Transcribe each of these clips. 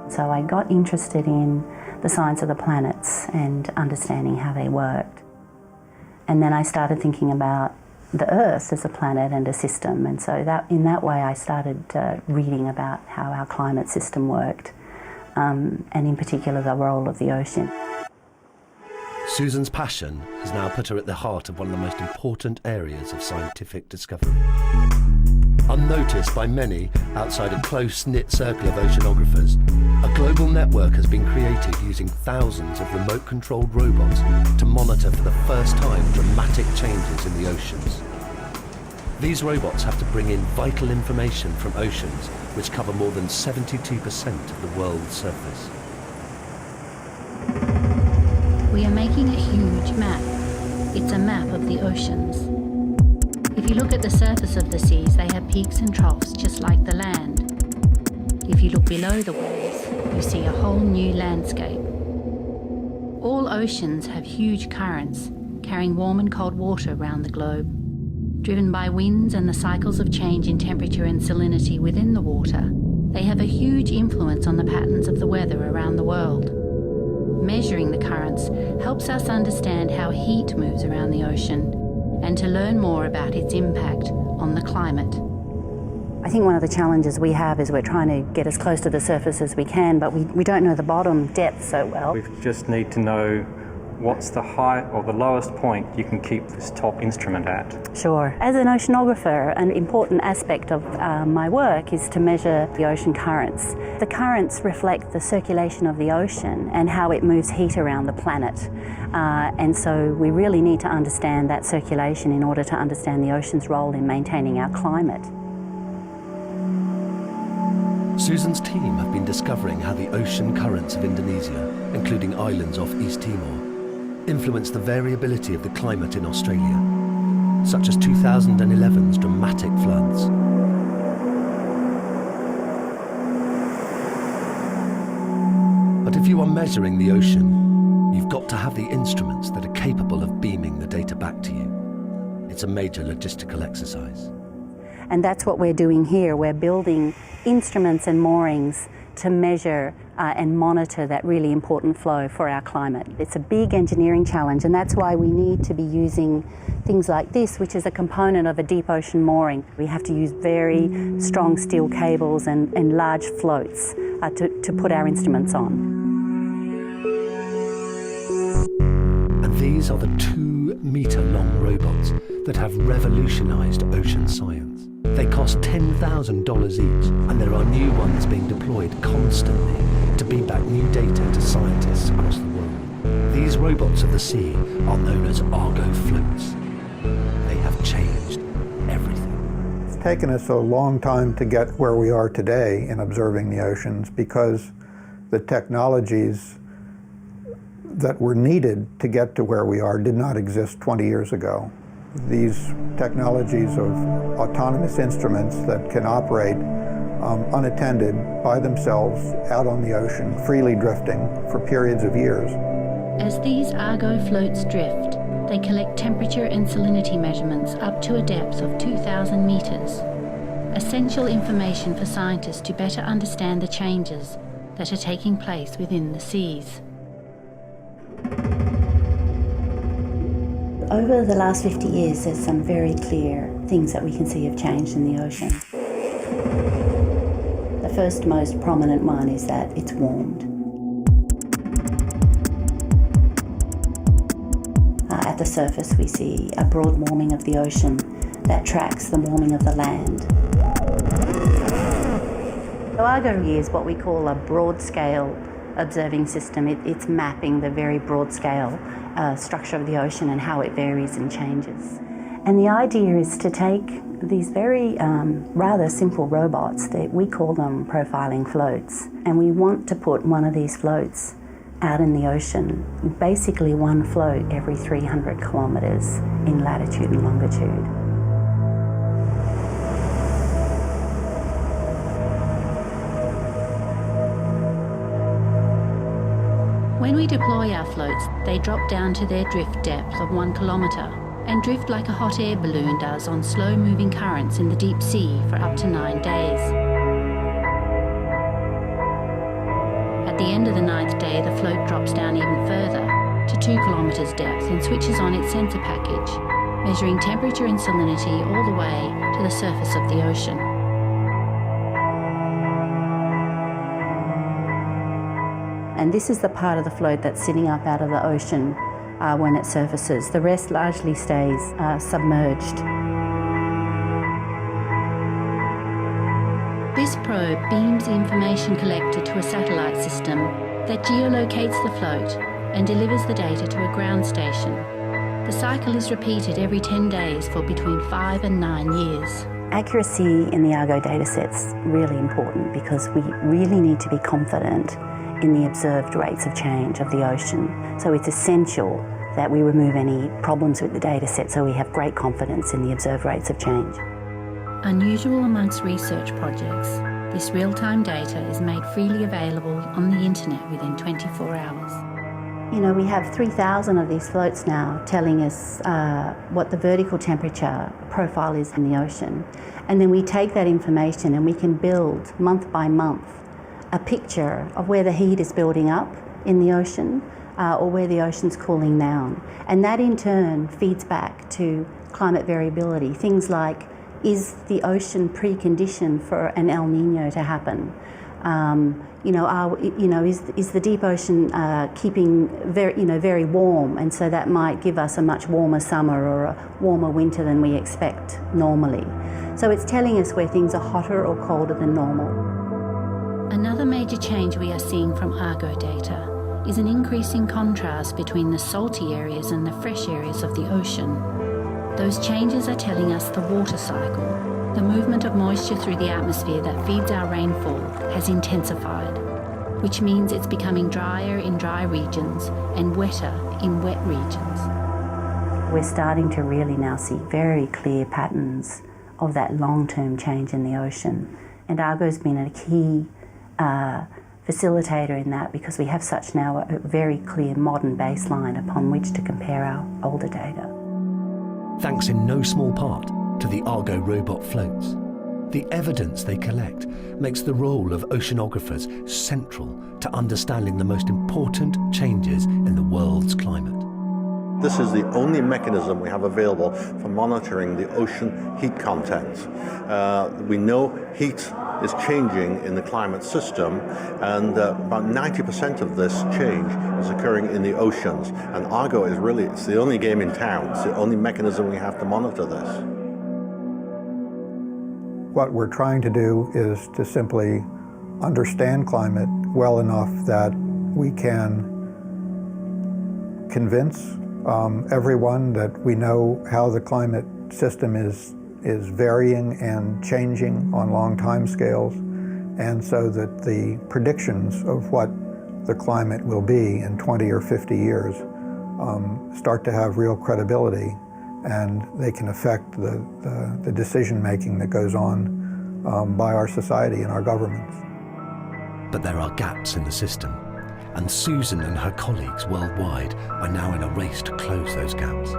So I got interested in the science of the planets and understanding how they worked. And then I started thinking about the Earth as a planet and a system, and so in that way I started reading about how our climate system worked, and in particular the role of the ocean. Susan's passion has now put her at the heart of one of the most important areas of scientific discovery. Unnoticed by many outside a close-knit circle of oceanographers, a global network has been created using thousands of remote-controlled robots to monitor for the first time dramatic changes in the oceans. These robots have to bring in vital information from oceans which cover more than 72% of the world's surface. We are making a huge map. It's a map of the oceans. If you look at the surface of the seas, they have peaks and troughs just like the land. If you look below the waves, you see a whole new landscape. All oceans have huge currents, carrying warm and cold water around the globe. Driven by winds and the cycles of change in temperature and salinity within the water, they have a huge influence on the patterns of the weather around the world. Measuring the currents helps us understand how heat moves around the ocean and to learn more about its impact on the climate. I think one of the challenges we have is we're trying to get as close to the surface as we can, but we don't know the bottom depth so well. We just need to know what's the height or the lowest point you can keep this top instrument at. Sure. As an oceanographer, an important aspect of my work is to measure the ocean currents. The currents reflect the circulation of the ocean and how it moves heat around the planet. And so we really need to understand that circulation in order to understand the ocean's role in maintaining our climate. Susan's team have been discovering how the ocean currents of Indonesia, including islands off East Timor, influence the variability of the climate in Australia, such as 2011's dramatic floods. But if you are measuring the ocean, you've got to have the instruments that are capable of beaming the data back to you. It's a major logistical exercise. And that's what we're doing here. We're building instruments and moorings to measure and monitor that really important flow for our climate. It's a big engineering challenge, and that's why we need to be using things like this, which is a component of a deep ocean mooring. We have to use very strong steel cables and large floats to put our instruments on. And these are the 2-meter-long robots that have revolutionized ocean science. They cost $10,000 each, and there are new ones being deployed constantly to beam back new data to scientists across the world. These robots of the sea are known as Argo floats. They have changed everything. It's taken us a long time to get where we are today in observing the oceans because the technologies that were needed to get to where we are did not exist 20 years ago. These technologies of autonomous instruments that can operate unattended by themselves out on the ocean, freely drifting for periods of years. As these Argo floats drift, they collect temperature and salinity measurements up to a depth of 2,000 meters. Essential information for scientists to better understand the changes that are taking place within the seas. Over the last 50 years, there's some very clear things that we can see have changed in the ocean. The first most prominent one is that it's warmed. At the surface, we see a broad warming of the ocean that tracks the warming of the land. So Argo is what we call a broad-scale observing system. It's mapping the very broad-scale structure of the ocean and how it varies and changes. And the idea is to take these very rather simple robots, that we call them profiling floats, and we want to put one of these floats out in the ocean, basically one float every 300 kilometers in latitude and longitude. When we deploy our floats, they drop down to their drift depth of 1 kilometre and drift like a hot air balloon does on slow-moving currents in the deep sea for up to 9 days. At the end of the 9th day, the float drops down even further, to 2 kilometres depth, and switches on its sensor package, measuring temperature and salinity all the way to the surface of the ocean. And this is the part of the float that's sitting up out of the ocean when it surfaces. The rest largely stays submerged. This probe beams the information collected to a satellite system that geolocates the float and delivers the data to a ground station. The cycle is repeated every 10 days for between 5 and 9 years. Accuracy in the Argo dataset's really important because we really need to be confident in the observed rates of change of the ocean. So it's essential that we remove any problems with the dataset so we have great confidence in the observed rates of change. Unusual amongst research projects, this real-time data is made freely available on the internet within 24 hours. You know, we have 3,000 of these floats now telling us what the vertical temperature profile is in the ocean. And then we take that information and we can build month by month a picture of where the heat is building up in the ocean or where the ocean's cooling down. And that in turn feeds back to climate variability. Things like, is the ocean preconditioned for an El Nino to happen? Is the deep ocean keeping very warm, and so that might give us a much warmer summer or a warmer winter than we expect normally. So it's telling us where things are hotter or colder than normal. Another major change we are seeing from Argo data is an increasing contrast between the salty areas and the fresh areas of the ocean. Those changes are telling us the water cycle, the movement of moisture through the atmosphere that feeds our rainfall, has intensified, which means it's becoming drier in dry regions and wetter in wet regions. We're starting to really now see very clear patterns of that long-term change in the ocean. And Argo's been a key facilitator in that because we have such now a very clear modern baseline upon which to compare our older data. Thanks in no small part to the Argo robot floats. The evidence they collect makes the role of oceanographers central to understanding the most important changes in the world's climate. This is the only mechanism we have available for monitoring the ocean heat content. We know heat is changing in the climate system, and about 90% of this change is occurring in the oceans. And Argo is it's the only game in town. It's the only mechanism we have to monitor this. What we're trying to do is to simply understand climate well enough that we can convince everyone that we know how the climate system is varying and changing on long time scales, and so that the predictions of what the climate will be in 20 or 50 years start to have real credibility, and they can affect the decision making that goes on by our society and our governments. But there are gaps in the system, and Susan and her colleagues worldwide are now in a race to close those gaps.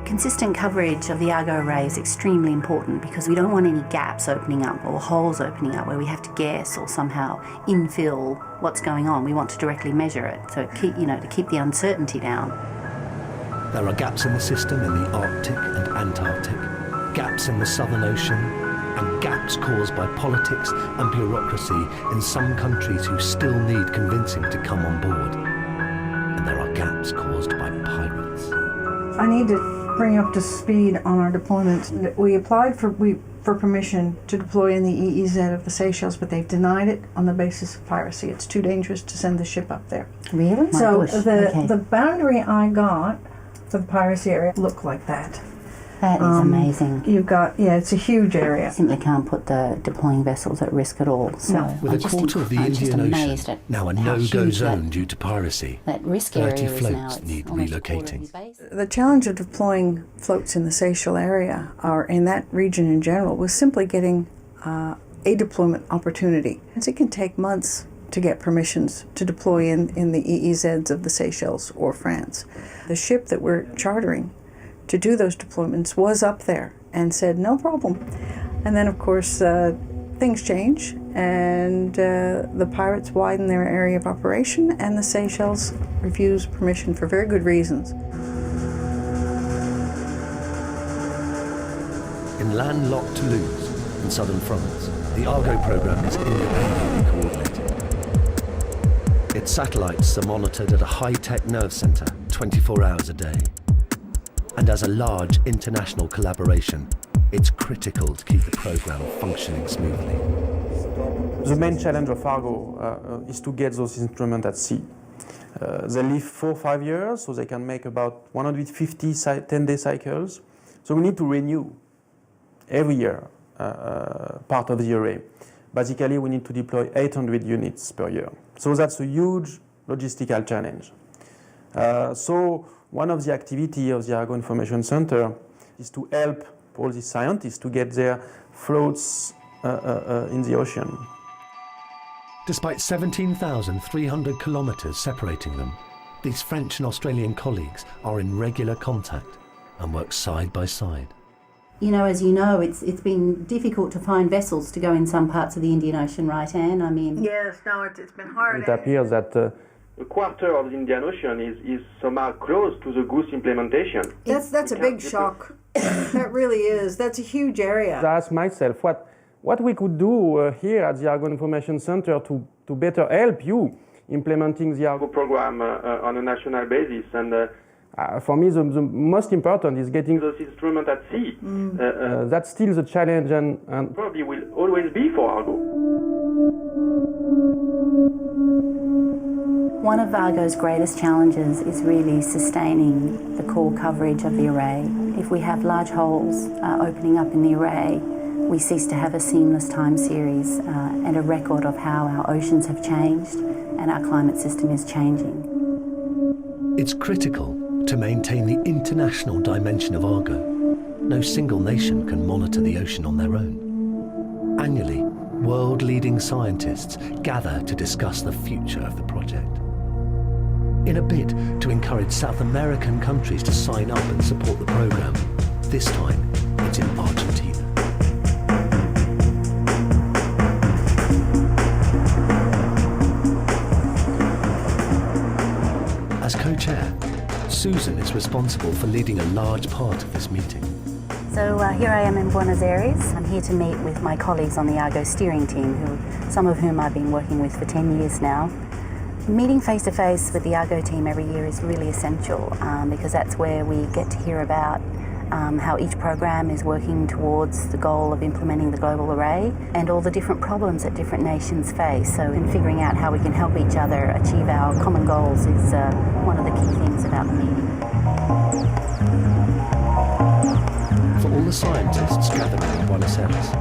Consistent coverage of the Argo array is extremely important because we don't want any gaps opening up or holes opening up where we have to guess or somehow infill what's going on. We want to directly measure it, so to keep the uncertainty down. There are gaps in the system in the Arctic and Antarctic, gaps in the Southern Ocean, and gaps caused by politics and bureaucracy in some countries who still need convincing to come on board. And there are gaps caused by pirates. I need to bring up to speed on our deployment. We applied for permission to deploy in the EEZ of the Seychelles, but they've denied it on the basis of piracy. It's too dangerous to send the ship up there. Really? So the boundary I got for the piracy area looked like that. That is amazing. You've got, it's a huge area. You simply can't put the deploying vessels at risk at all. So No. With a quarter of the Indian Ocean now a no-go zone due to piracy, that risk 30 area is now floats need relocating. The challenge of deploying floats in the Seychelles area, or in that region in general, was simply getting a deployment opportunity. It can take months to get permissions to deploy in the EEZs of the Seychelles or France. The ship that we're chartering to do those deployments was up there and said, no problem. And then, of course, things change, and the pirates widen their area of operation, and the Seychelles refuse permission for very good reasons. In landlocked Toulouse, in southern France, the Argo program is independently coordinated. Its satellites are monitored at a high-tech nerve center 24 hours a day. And as a large international collaboration, it's critical to keep the program functioning smoothly. The main challenge of Argo is to get those instruments at sea. They live 4 or 5 years, so they can make about 150 10-day cycles. So we need to renew every year part of the array. Basically, we need to deploy 800 units per year. So that's a huge logistical challenge. So one of the activities of the Argo Information Center is to help all these scientists to get their floats in the ocean. Despite 17,300 kilometres separating them, these French and Australian colleagues are in regular contact and work side by side. You know, as you know, it's been difficult to find vessels to go in some parts of the Indian Ocean, right, Anne? I mean... Yes, no, it's been hard. It appears that a quarter of the Indian Ocean is somehow close to the goose implementation. That's a big shock. That really is. That's a huge area. I asked myself what we could do here at the Argo Information Center to better help you implementing the Argo program on a national basis. And for me, the most important is getting those instruments at sea. That's still the challenge and probably will always be for Argo. One of Argo's greatest challenges is really sustaining the core coverage of the array. If we have large holes opening up in the array, we cease to have a seamless time series and a record of how our oceans have changed and our climate system is changing. It's critical to maintain the international dimension of Argo. No single nation can monitor the ocean on their own. Annually, world-leading scientists gather to discuss the future of the project. In a bid to encourage South American countries to sign up and support the program, this time it's in Argentina. As co-chair, Susan is responsible for leading a large part of this meeting. So here I am in Buenos Aires. I'm here to meet with my colleagues on the Argo steering team, some of whom I've been working with for 10 years now. Meeting face-to-face with the Argo team every year is really essential because that's where we get to hear about how each program is working towards the goal of implementing the global array and all the different problems that different nations face. So in figuring out how we can help each other achieve our common goals is one of the key things about the meeting. For all the scientists gathering in Buenos Aires,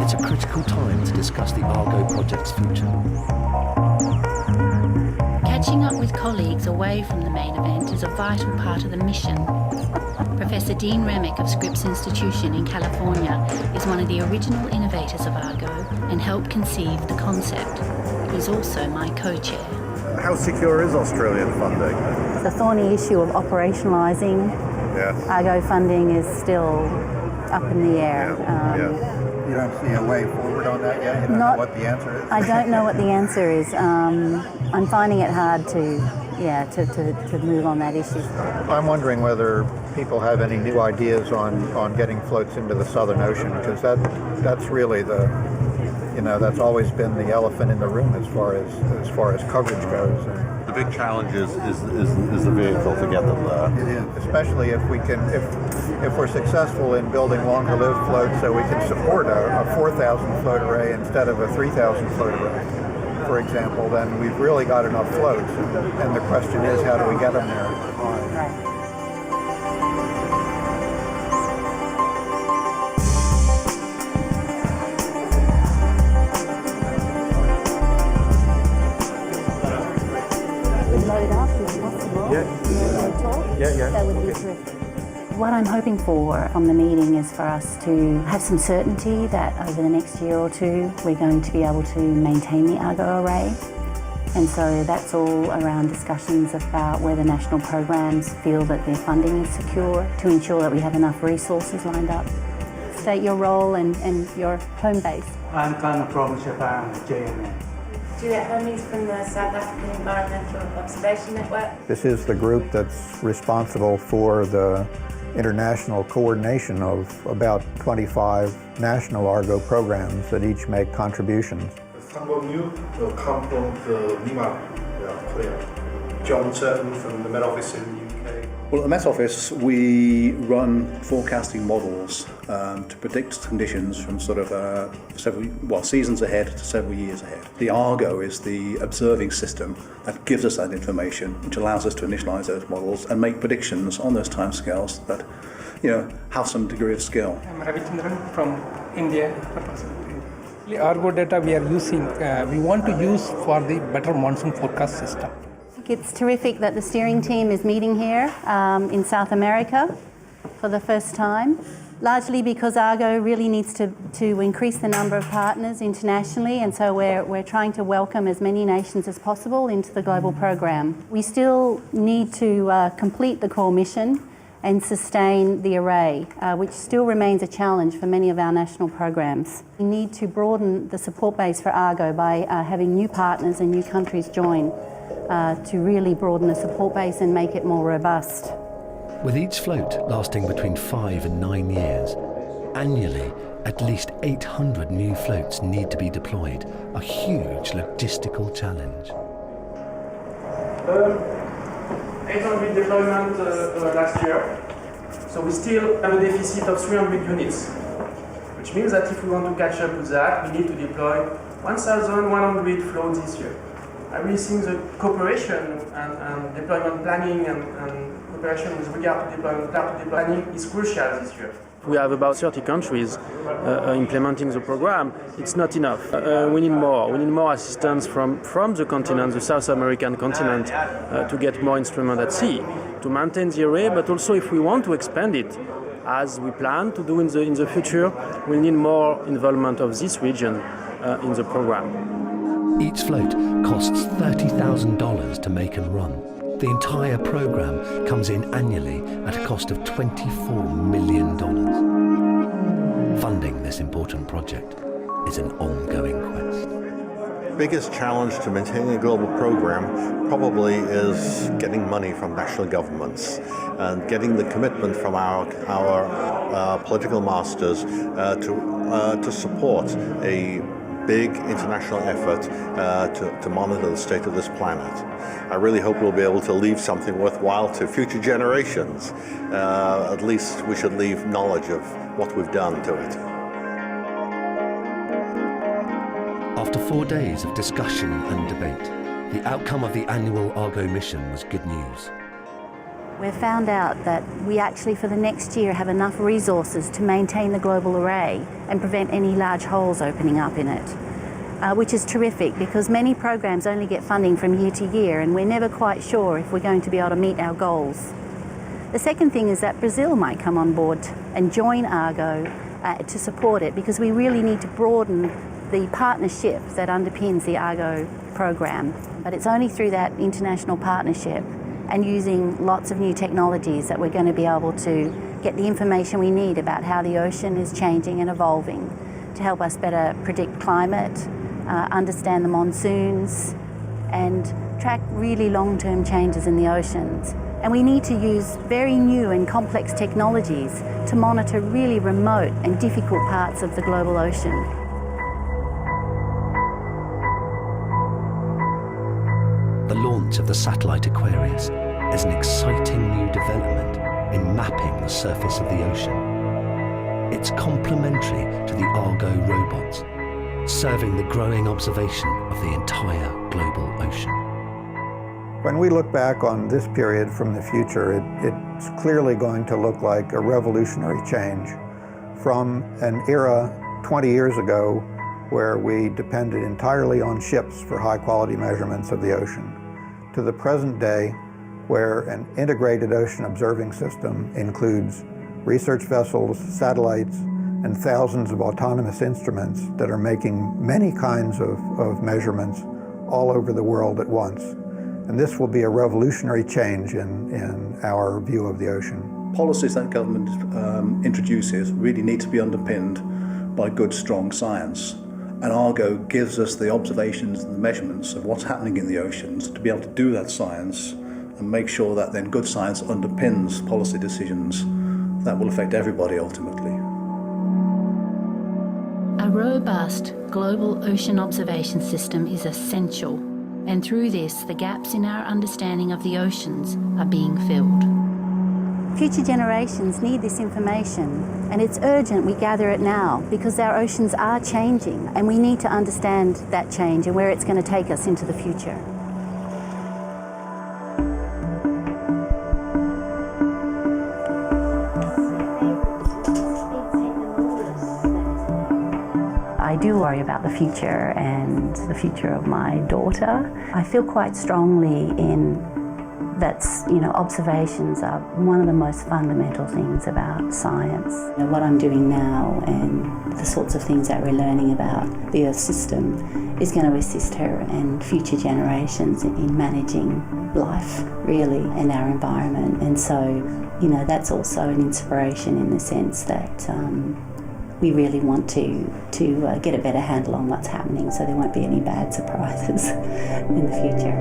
it's a critical time to discuss the Argo project's future. Catching up with colleagues away from the main event is a vital part of the mission. Professor Dean Remick of Scripps Institution in California is one of the original innovators of Argo and helped conceive the concept. He's also my co-chair. How secure is Australian funding? The thorny issue of operationalising Argo funding is still up in the air. You don't see a way forward on that yet? You don't know what the answer is? I don't know what the answer is. I'm finding it hard to move on that issue. I'm wondering whether people have any new ideas on getting floats into the Southern Ocean, because that's really that's always been the elephant in the room as far as coverage goes. The big challenge is the vehicle to get them there. It is, especially if we're successful in building longer-lived floats, so we can support a 4,000 float array instead of a 3,000 float array, for example. Then we've really got enough floats, and the question is, how do we get them there? Right. Load up if possible. That would be terrific. What I'm hoping for from the meeting is for us to have some certainty that over the next year or two we're going to be able to maintain the Argo array. And so that's all around discussions about whether national programs feel that their funding is secure to ensure that we have enough resources lined up. State your role and your home base. I'm Khan from Japan, JNA. Juliet Hermes from the South African Environmental Observation Network. This is the group that's responsible for the international coordination of about 25 national Argo programs that each make contributions. Some of you will come from the Lima, Korea. John Turton from the Met Office in the UK. Well, at the Met Office, we run forecasting models to predict conditions from sort of seasons ahead to several years ahead. The Argo is the observing system that gives us that information, which allows us to initialize those models and make predictions on those timescales that, have some degree of skill. I'm Ravichandran from India. The Argo data we are using, we want to use for the better monsoon forecast system. It's terrific that the steering team is meeting here in South America for the first time, largely because Argo really needs to increase the number of partners internationally, and so we're trying to welcome as many nations as possible into the global program. We still need to complete the core mission and sustain the array, which still remains a challenge for many of our national programs. We need to broaden the support base for Argo by having new partners and new countries join to really broaden the support base and make it more robust. With each float lasting between 5 and 9 years, annually at least 800 new floats need to be deployed, a huge logistical challenge. 800 deployment last year, so we still have a deficit of 300 units, which means that if we want to catch up with that, we need to deploy 1,100 floats this year. I really think the cooperation and deployment planning and cooperation with regard to deployment planning is crucial this year. We have about 30 countries implementing the program. It's not enough. We need more. We need more assistance from the continent, the South American continent, to get more instruments at sea, to maintain the array, but also if we want to expand it, as we plan to do in the future, we need more involvement of this region in the program. Each float costs $30,000 to make and run. The entire program comes in annually at a cost of $24 million. Funding this important project is an ongoing quest. The biggest challenge to maintaining a global program probably is getting money from national governments and getting the commitment from our political masters to support a big international effort to monitor the state of this planet. I really hope we'll be able to leave something worthwhile to future generations. At least we should leave knowledge of what we've done to it. After 4 days of discussion and debate, the outcome of the annual Argo mission was good news. We've found out that we actually for the next year have enough resources to maintain the global array and prevent any large holes opening up in it, which is terrific because many programs only get funding from year to year and we're never quite sure if we're going to be able to meet our goals. The second thing is that Brazil might come on board and join Argo to support it because we really need to broaden the partnership that underpins the Argo program. But it's only through that international partnership and using lots of new technologies that we're going to be able to get the information we need about how the ocean is changing and evolving to help us better predict climate, understand the monsoons, and track really long-term changes in the oceans. And we need to use very new and complex technologies to monitor really remote and difficult parts of the global ocean. The launch of the satellite Aquarius is an exciting new development in mapping the surface of the ocean. It's complementary to the Argo robots, serving the growing observation of the entire global ocean. When we look back on this period from the future, it's clearly going to look like a revolutionary change from an era 20 years ago where we depended entirely on ships for high-quality measurements of the ocean, to the present day where an integrated ocean observing system includes research vessels, satellites, and thousands of autonomous instruments that are making many kinds of measurements all over the world at once. And this will be a revolutionary change in our view of the ocean. Policies that government introduces really need to be underpinned by good, strong science. And Argo gives us the observations and the measurements of what's happening in the oceans to be able to do that science and make sure that then good science underpins policy decisions that will affect everybody ultimately. A robust global ocean observation system is essential, and through this, the gaps in our understanding of the oceans are being filled. Future generations need this information, and it's urgent we gather it now because our oceans are changing and we need to understand that change and where it's going to take us into the future. I do worry about the future and the future of my daughter. I feel quite strongly in that, observations are one of the most fundamental things about science. What I'm doing now and the sorts of things that we're learning about the Earth system is going to assist her and future generations in managing life, really, and our environment. And so, that's also an inspiration in the sense that we really want to get a better handle on what's happening so there won't be any bad surprises in the future.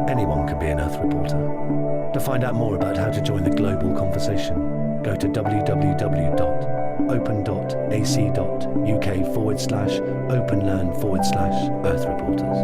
Anyone could be an Earth reporter. To find out more about how to join the global conversation, go to www.open.ac.uk/openlearn/Earth reporters.